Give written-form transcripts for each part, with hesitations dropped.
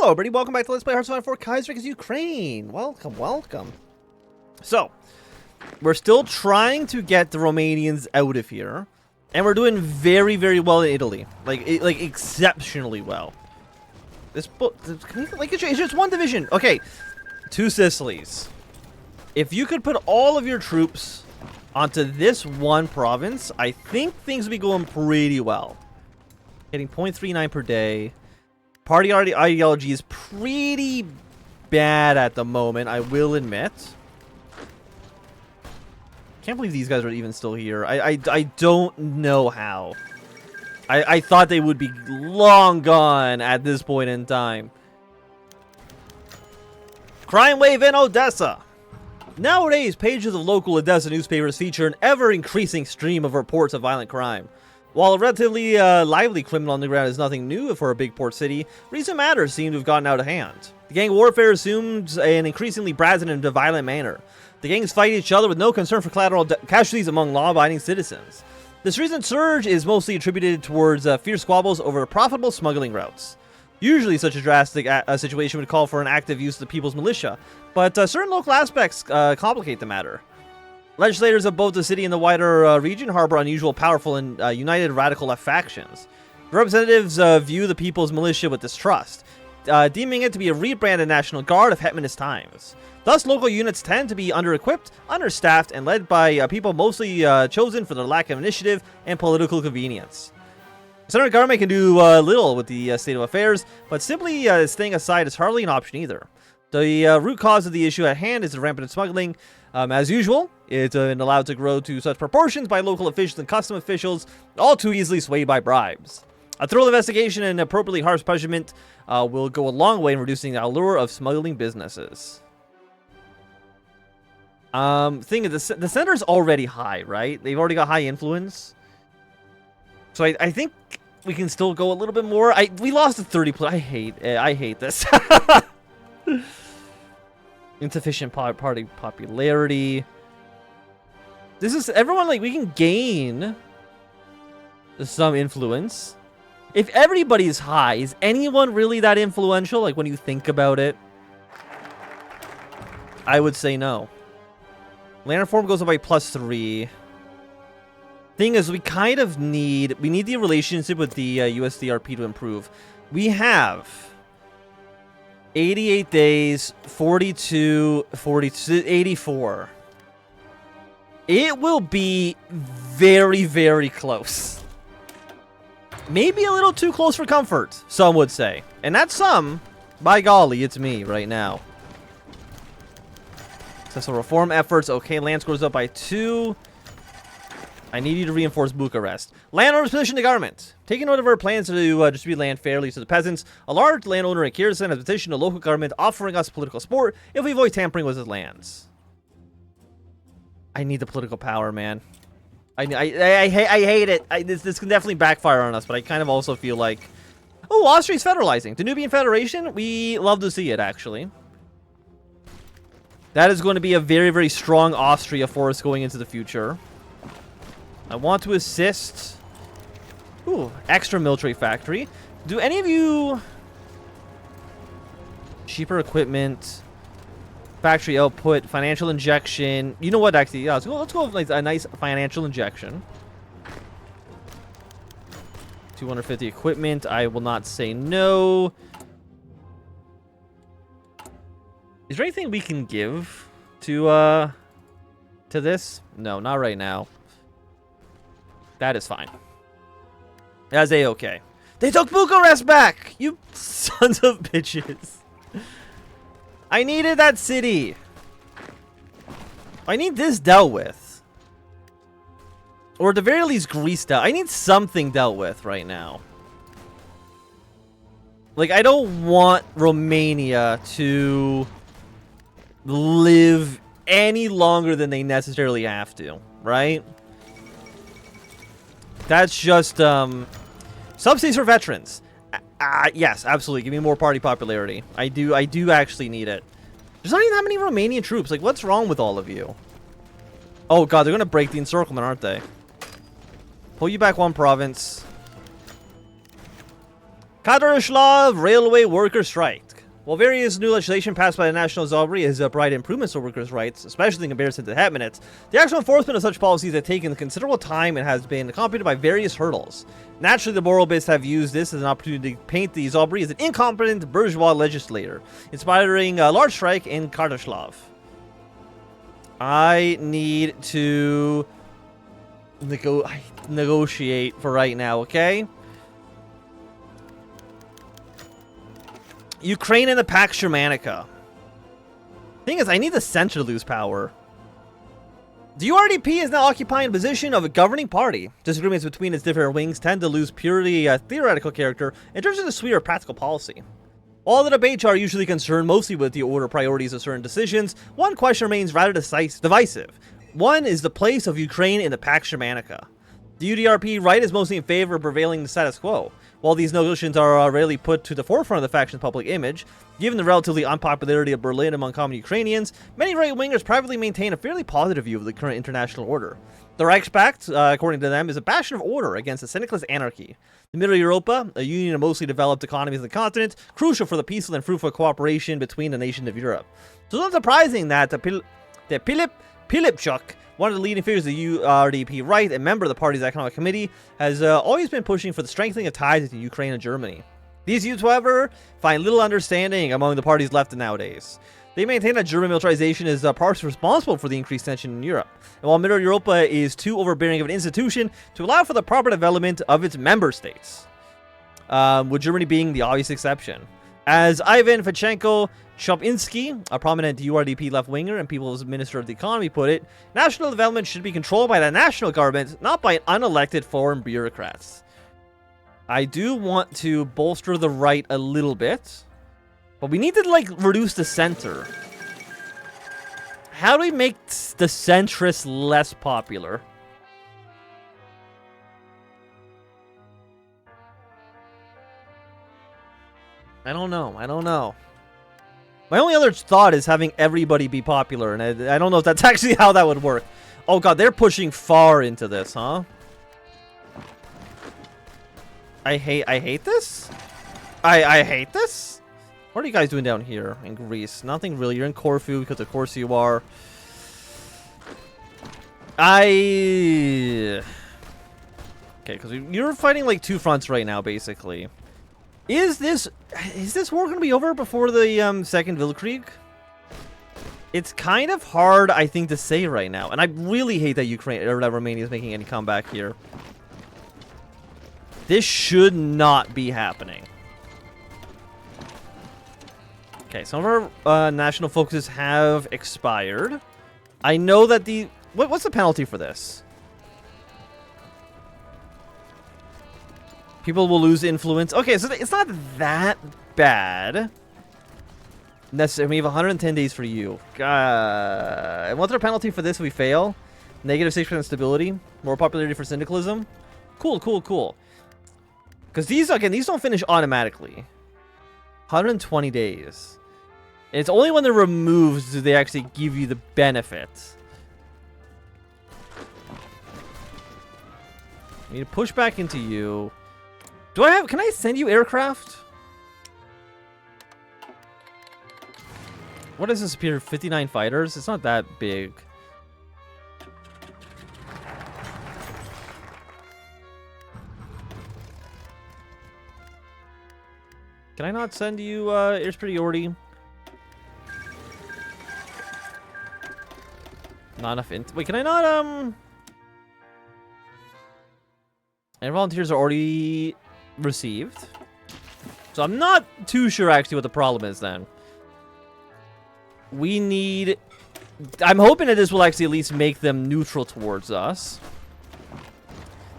Hello, everybody. Welcome back to Let's Play Hearthstone for Kaiserreich Ukraine. Welcome, welcome. So, we're still trying to get the Romanians out of here, and we're doing very, very well in Italy. Like exceptionally well. This book, like, it's just one division. Okay, two Sicilies. If you could put all of your troops onto this one province, I think things would be going pretty well. Getting 0.39 per day. Party ideology is pretty bad at the moment, I will admit. Can't believe these guys are even still here. I don't know how. I thought they would be long gone at this point in time. Crime wave in Odessa. Nowadays, pages of local Odessa newspapers feature an ever-increasing stream of reports of violent crime. While a relatively lively criminal underground is nothing new for a big port city, recent matters seem to have gotten out of hand. The gang warfare assumes an increasingly brazen and violent manner. The gangs fight each other with no concern for collateral casualties among law-abiding citizens. This recent surge is mostly attributed towards fierce squabbles over profitable smuggling routes. Usually such a drastic situation would call for an active use of the people's militia, but certain local aspects complicate the matter. Legislators of both the city and the wider region harbor unusual, powerful, and united radical left factions. The representatives view the people's militia with distrust, deeming it to be a rebranded National Guard of Hetmanist times. Thus, local units tend to be under-equipped, understaffed, and led by people mostly chosen for their lack of initiative and political convenience. The central government can do little with the state of affairs, but simply staying aside is hardly an option either. The root cause of the issue at hand is the rampant smuggling. As usual, it's been allowed to grow to such proportions by local officials and custom officials, all too easily swayed by bribes. A thorough investigation and appropriately harsh punishment will go a long way in reducing the allure of smuggling businesses. Thing is, the center's already high, right? They've already got high influence. So I think we can still go a little bit more. We lost to 30 plus. I hate this. Insufficient party popularity. This is everyone, like, we can gain some influence. If everybody's high, is anyone really that influential? Like, when you think about it, I would say no. Land form goes up by +3. Thing is, we kind of need the relationship with the USDRP to improve. We have 88 days, 42, 84. It will be very, very close. Maybe a little too close for comfort, some would say. And that's some. By golly, it's me right now. Successful reform efforts. Okay, land scores up by 2. I need you to reinforce Bucharest. Landowners petition the government. Taking note of our plans to distribute land fairly to the peasants, a large landowner in Kaiserreich has petitioned the local government offering us political support if we avoid tampering with his lands. I need the political power, man. I hate it. This can definitely backfire on us, but I kind of also feel like... Oh, Austria's federalizing. Danubian Federation? We love to see it, actually. That is going to be a very, very strong Austria for us going into the future. I want to assist. Ooh, extra military factory. Do any of you... Cheaper equipment. Factory output. Financial injection. You know what, actually? Yeah, let's go with like a nice financial injection. 250 equipment. I will not say no. Is there anything we can give to this? No, not right now. That is fine. That's A-okay. They took Bucharest back! You sons of bitches. I needed that city. I need this dealt with. Or at the very least, Greece dealt. I need something dealt with right now. Like, I don't want Romania to live any longer than they necessarily have to, right? That's just, subsidies for veterans. Yes, absolutely. Give me more party popularity. I do actually need it. There's not even that many Romanian troops. Like, what's wrong with all of you? Oh, God, they're going to break the encirclement, aren't they? Pull you back one province. Kaiserreich Railway Worker Strike. While various new legislation passed by the National Assembly has brought improvements to workers' rights, especially in comparison to the Hetmanates, the actual enforcement of such policies has taken considerable time and has been accompanied by various hurdles. Naturally, the Moralists have used this as an opportunity to paint the Zobri as an incompetent bourgeois legislator, inspiring a large strike in Kaiserreich. I need to negotiate for right now, okay? Ukraine and the Pax Germanica. Thing is, I need the center to lose power. The URDP is now occupying a position of a governing party. Disagreements between its different wings tend to lose purely theoretical character and turn into sweeter practical policy. While the debates are usually concerned mostly with the order priorities of certain decisions, one question remains rather divisive. One is the place of Ukraine in the Pax Germanica. The UDRP right is mostly in favor of prevailing the status quo. While these notions are rarely put to the forefront of the faction's public image, given the relatively unpopularity of Berlin among common Ukrainians, many right-wingers privately maintain a fairly positive view of the current international order. The Reichspakt, according to them, is a bastion of order against a syndicalist anarchy. The Middle Europa, a union of mostly developed economies of the continent, crucial for the peaceful and fruitful cooperation between the nations of Europe. So it's not surprising that Pilipchuk, one of the leading figures of the URDP right and member of the party's economic committee, has always been pushing for the strengthening of ties between Ukraine and Germany. These youths, however, find little understanding among the party's left nowadays. They maintain that German militarization is partially responsible for the increased tension in Europe, and while Middle Europa is too overbearing of an institution to allow for the proper development of its member states, with Germany being the obvious exception. As Ivan Fichenko Chopinski, a prominent URDP left-winger and People's Minister of the Economy, put it, national development should be controlled by the national government, not by unelected foreign bureaucrats. I do want to bolster the right a little bit, but we need to, like, reduce the center. How do we make the centrists less popular? I don't know. My only other thought is having everybody be popular, and I don't know if that's actually how that would work. Oh god, they're pushing far into this, huh? I hate this? I hate this? What are you guys doing down here in Greece? Nothing really. You're in Corfu because of course you are. Okay, because you're fighting like two fronts right now, basically. Is this war going to be over before the Second Weltkrieg? It's kind of hard, I think, to say right now, and I really hate that Ukraine or that Romania is making any comeback here. This should not be happening. Okay, some of our national focuses have expired. I know that the what's the penalty for this? People will lose influence. Okay, so it's not that bad. Necessary. We have 110 days for you. And what's our penalty for this if we fail? Negative 6% stability. More popularity for syndicalism. Cool. Because these don't finish automatically. 120 days. And it's only when they're removed do they actually give you the benefit. I need to push back into you. Can I send you aircraft? What does this appear? 59 fighters? It's not that big. Can I not send you air superiority? Not enough wait, can I not and volunteers are already received. So I'm not too sure actually what the problem is then. We need... I'm hoping that this will actually at least make them neutral towards us.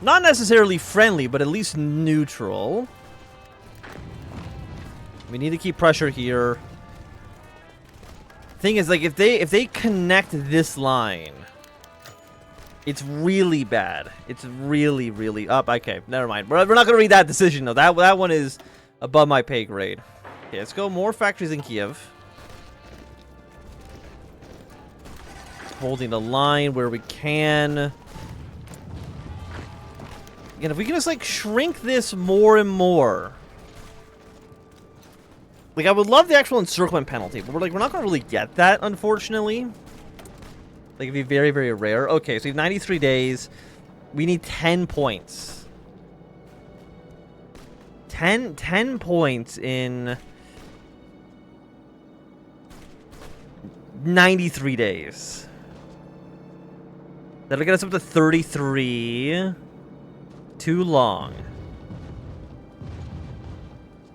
Not necessarily friendly, but at least neutral. We need to keep pressure here. Thing is, like, if they connect this line, it's really bad. It's really, really up. Okay, never mind. We're not gonna read that decision though. That one is above my pay grade. Okay, let's go more factories in Kiev. Holding the line where we can. Again, if we can just like shrink this more and more. Like, I would love the actual encirclement penalty, but we're not going to really get that, unfortunately. Like, it'd be very, very rare. Okay, so we have 93 days. We need 10 points. 10 points in 93 days. That'll get us up to 33. Too long.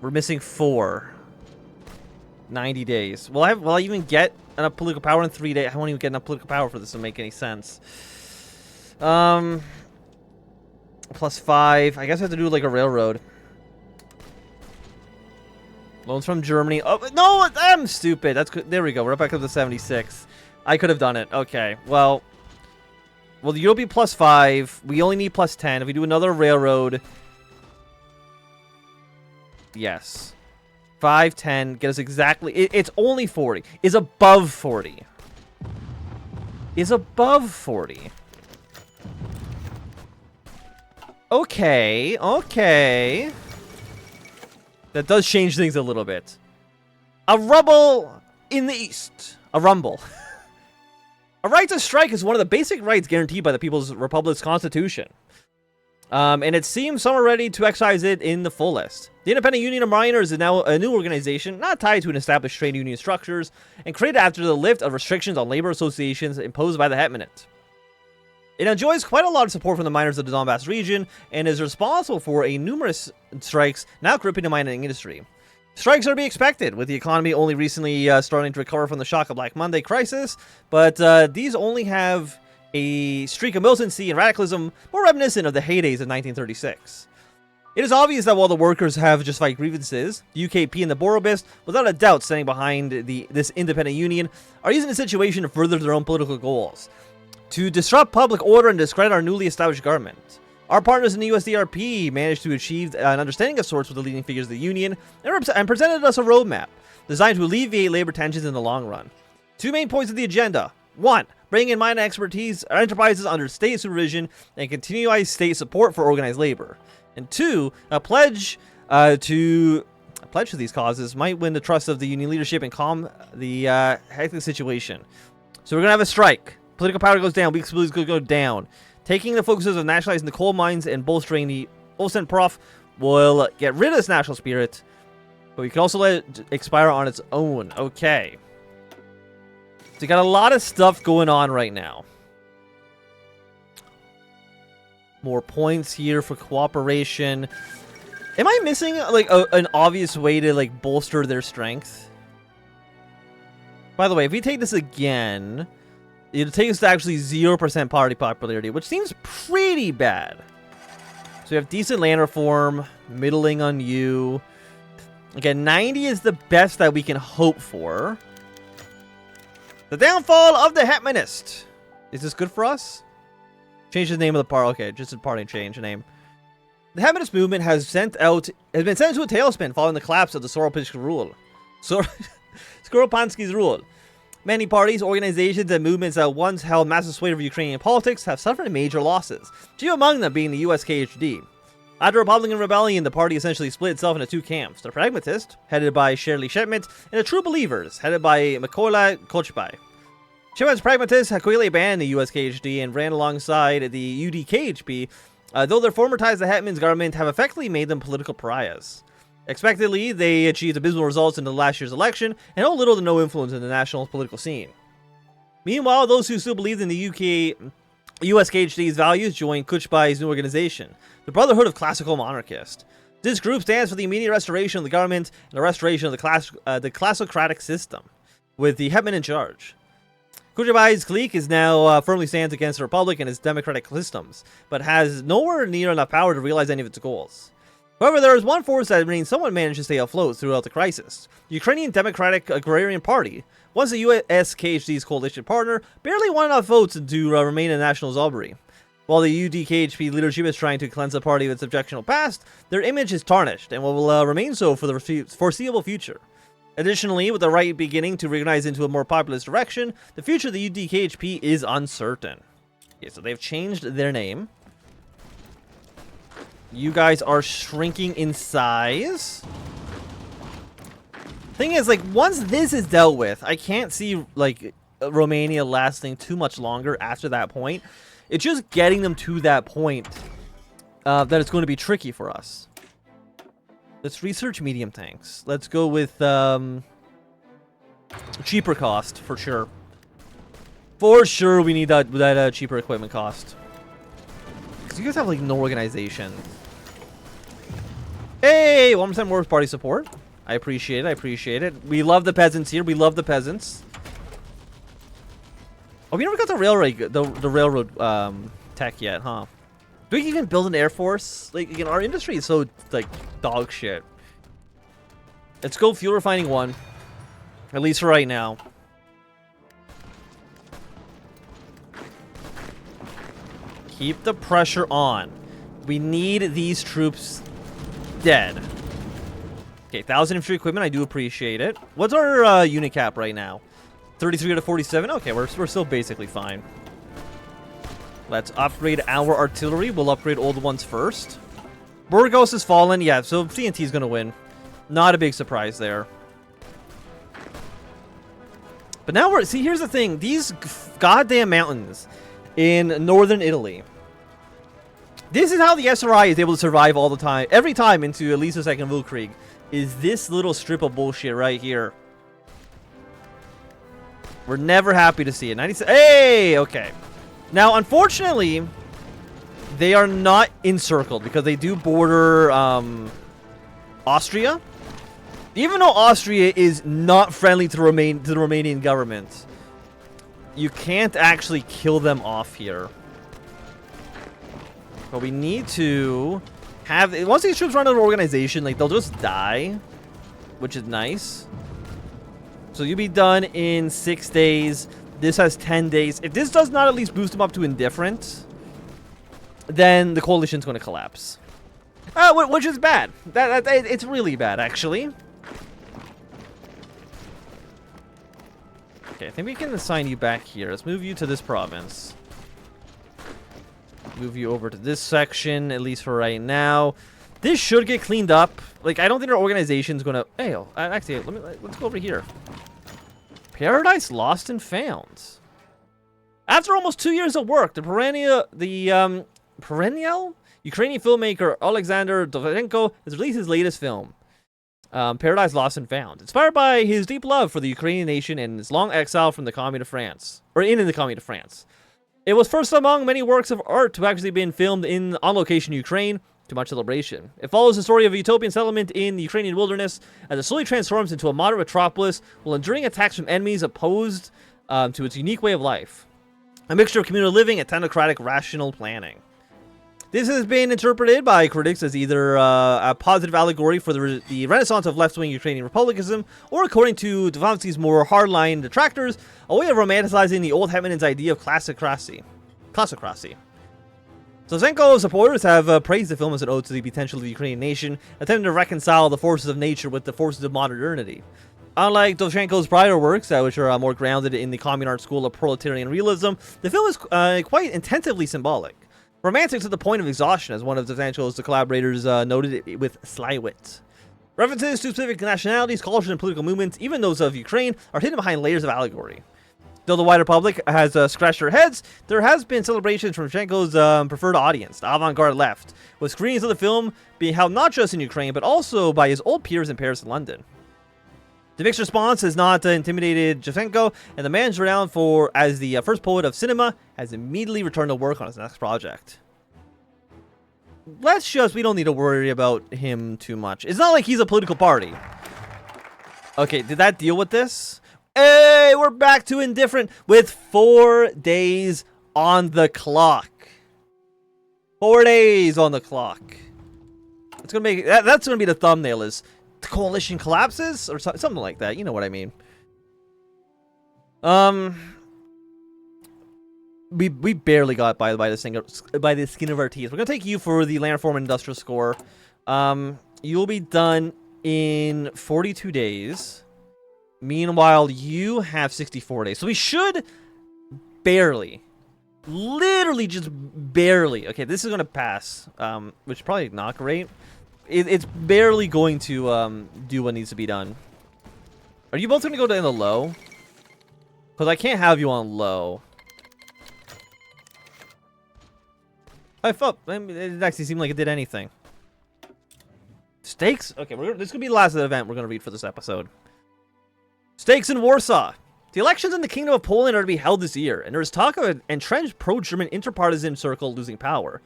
We're missing 4. 90 days. Will I even get enough political power in 3 days? I won't even get enough political power for this to make any sense. +5. I guess I have to do like a railroad. Loans from Germany. Oh, no, I'm stupid. That's good. There we go. We're up back up to 76. I could have done it. Okay. Well, you'll be +5. We only need +10. If we do another railroad. Yes. 5, 10. Get us exactly. It's only 40. Is above 40. Is above 40. Okay. Okay. That does change things a little bit. A rubble in the east. A rumble. A right to strike is one of the basic rights guaranteed by the People's Republic's Constitution. And it seems some are ready to exercise it in the fullest. The Independent Union of Miners is now a new organization, not tied to an established trade union structures, and created after the lift of restrictions on labor associations imposed by the Hetmanate. It enjoys quite a lot of support from the miners of the Donbas region, and is responsible for a numerous strikes now gripping the mining industry. Strikes are to be expected, with the economy only recently starting to recover from the shock of Black Monday crisis, but these only have a streak of militancy and radicalism more reminiscent of the heydays of 1936. It is obvious that while the workers have justified grievances, the UKP and the Borobist, without a doubt standing behind this independent union, are using the situation to further their own political goals. To disrupt public order and discredit our newly established government. Our partners in the USDRP managed to achieve an understanding of sorts with the leading figures of the union and presented us a roadmap designed to alleviate labor tensions in the long run. 2 main points of the agenda. 1. Bring in mining expertise enterprises under state supervision and continuous state support for organized labor. And 2. A pledge to these causes might win the trust of the union leadership and calm the hectic situation. So we're going to have a strike. Political power goes down. Weak stability is going to go down. Taking the focuses of nationalizing the coal mines and bolstering the Olsen Prof will get rid of this national spirit, but we can also let it expire on its own. Okay. So you got a lot of stuff going on right now. More points here for cooperation. Am I missing like an obvious way to like bolster their strength? By the way, if we take this again, it'll take us to actually 0% party popularity, which seems pretty bad. So we have decent land reform, middling on you. Again, 90 is the best that we can hope for. The downfall of the Hetmanist. Is this good for us? Change the name of the party. Okay, just a party change the name. The Hetmanist movement has been sent into a tailspin following the collapse of the Skoropadsky's rule. Many parties, organizations, and movements that once held massive sway over Ukrainian politics have suffered major losses, chief among them being the USKHD. After Republican rebellion, the party essentially split itself into 2 camps, the Pragmatists, headed by Shirley Shipment, and the True Believers, headed by Mykola Kochbai. Shipment's Pragmatists had quickly abandoned the USKHD and ran alongside the UDKHP, though their former ties to the Hetman's government have effectively made them political pariahs. Expectedly, they achieved abysmal results in the last year's election and held little to no influence in the national political scene. Meanwhile, those who still believed in the USKHD's values joined Kuchbai's new organization, the Brotherhood of Classical Monarchists. This group stands for the immediate restoration of the government and the restoration of the classocratic system, with the Hetman in charge. Kuchbai's clique is now firmly stands against the Republic and its democratic systems, but has nowhere near enough power to realize any of its goals. However, there is one force that remains somewhat managed to stay afloat throughout the crisis. The Ukrainian Democratic Agrarian Party, once the USKHD's coalition partner, barely won enough votes to remain a national zombie. While the UDKHP leadership is trying to cleanse the party of its objectionable past, their image is tarnished and will remain so for the foreseeable future. Additionally, with the right beginning to reorganize into a more populist direction, the future of the UDKHP is uncertain. Okay, so they've changed their name. You guys are shrinking in size. Thing is, like, once this is dealt with, I can't see, like, Romania lasting too much longer after that point. It's just getting them to that point that it's going to be tricky for us. Let's research medium tanks. Let's go with cheaper cost, for sure. For sure, we need that cheaper equipment cost. Because you guys have, like, no organization. Hey, 1% more party support. I appreciate it. I appreciate it. We love the peasants here. We love the peasants. Oh, we never got the railroad tech yet, huh? Do we even build an air force? Like, you know, our industry is so, like, dog shit. Let's go fuel refining 1. At least for right now. Keep the pressure on. We need these troops dead. Okay, 1,000 infantry equipment. I do appreciate it. What's our unit cap right now? 33 out of 47. Okay, we're still basically fine. Let's upgrade our artillery. We'll upgrade old ones first. Burgos has fallen. Yeah, so CNT is going to win. Not a big surprise there. But now we're... See, here's the thing. These goddamn mountains in northern Italy. This is how the SRI is able to survive all the time. Every time into at least a second Weltkrieg. Is this little strip of bullshit right here. We're never happy to see it. 97. Hey! Okay. Now, unfortunately, they are not encircled because they do border Austria. Even though Austria is not friendly to the Romanian government, you can't actually kill them off here. But we need to have... Once these troops run out of organization, like, they'll just die, which is nice. So you'll be done in 6 days. This has 10 days. If this does not at least boost them up to indifferent, then the coalition's going to collapse. Which is bad. It's really bad, actually. Okay, I think we can assign you back here. Let's move you to this province. Move you over to this section, at least for right now. This should get cleaned up. Like, I don't think our organization's going to... Hey, actually, let's go over here. Paradise Lost and Found. After almost 2 years of work, the perennial Ukrainian filmmaker Alexander Dovzhenko has released his latest film, Paradise Lost and Found, inspired by his deep love for the Ukrainian nation and his long exile from the Commune of France, or in the Commune of France. It was first among many works of art to actually been filmed on location in Ukraine, to much celebration. It follows the story of a utopian settlement in the Ukrainian wilderness as it slowly transforms into a modern metropolis while enduring attacks from enemies opposed to its unique way of life. A mixture of communal living and technocratic rational planning. This has been interpreted by critics as either a positive allegory for the renaissance of left-wing Ukrainian republicanism, or according to Dvansky's more hardline detractors, a way of romanticizing the old hetman's idea of classocracy. Dovzhenko's supporters have praised the film as an ode to the potential of the Ukrainian nation, attempting to reconcile the forces of nature with the forces of modernity. Unlike Dovzhenko's prior works, which are more grounded in the commune art school of proletarian realism, the film is quite intensively symbolic. Romantic to the point of exhaustion, as one of Dovzhenko's collaborators noted with sly wit. References to specific nationalities, cultures, and political movements, even those of Ukraine, are hidden behind layers of allegory. Though the wider public has scratched their heads, there has been celebrations from Dovzhenko's preferred audience, the avant-garde left, with screenings of the film being held not just in Ukraine, but also by his old peers in Paris and London. The mixed response has not intimidated Dovzhenko, and the man's renowned as the first poet of cinema has immediately returned to work on his next project. We don't need to worry about him too much. It's not like he's a political party. Okay, did that deal with this? Hey, we're back to indifferent with 4 days on the clock. 4 days on the clock. It's gonna make that's gonna be the thumbnail. Is the coalition collapses or something like that? You know what I mean. We barely got by the skin of our teeth. We're gonna take you for the Landform Industrial Score. You'll be done in 42 days. Meanwhile, you have 64 days. So we should barely, literally just barely. Okay, this is going to pass, which is probably not great. It's barely going to do what needs to be done. Are you both going to go down the low? Because I can't have you on low. I felt it didn't actually seem like it did anything. Stakes? Okay, this could be the last event we're going to read for this episode. Stakes in Warsaw. The elections in the Kingdom of Poland are to be held this year, and there is talk of an entrenched pro-German interpartisan circle losing power.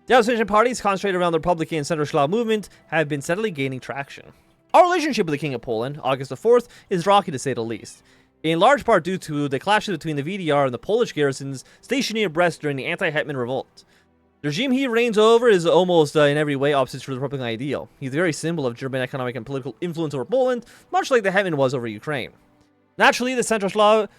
The opposition parties, concentrated around the Republican and Center-Slav movement, have been steadily gaining traction. Our relationship with the King of Poland, August the 4th, is rocky to say the least, in large part due to the clashes between the VDR and the Polish garrisons stationed near Brest during the anti-Hetman revolt. The regime he reigns over is almost in every way opposite to the Republican ideal. He's the very symbol of German economic and political influence over Poland, much like the Hetman was over Ukraine. Naturally, the Central Slav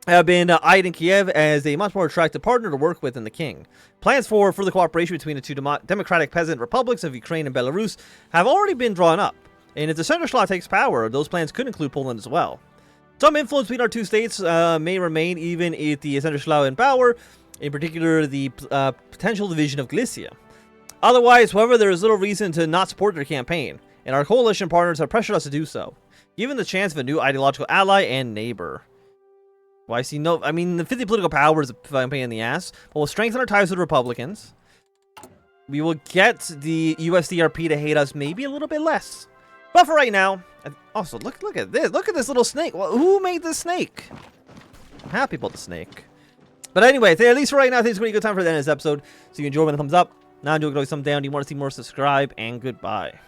have been eyed in Kiev as a much more attractive partner to work with than the king. Plans for further cooperation between the two democratic peasant republics of Ukraine and Belarus have already been drawn up, and if the Central Slav takes power, those plans could include Poland as well. Some influence between our two states may remain even if the Central Slav in power, in particular the potential division of Galicia. Otherwise, however, there is little reason to not support their campaign, and our coalition partners have pressured us to do so, given the chance of a new ideological ally and neighbor. Well, I see no... I mean, the 50 political power is a pain in the ass, but we'll strengthen our ties with Republicans. We will get the USDRP to hate us maybe a little bit less. But for right now... Also, look at this. Look at this little snake. Well, who made this snake? I'm happy about the snake. But anyway, at least for right now, I think it's going to be a good time for the end of this episode. So you enjoy when it comes up. Now do it, thumb down. Do you want to see more? Subscribe, and goodbye.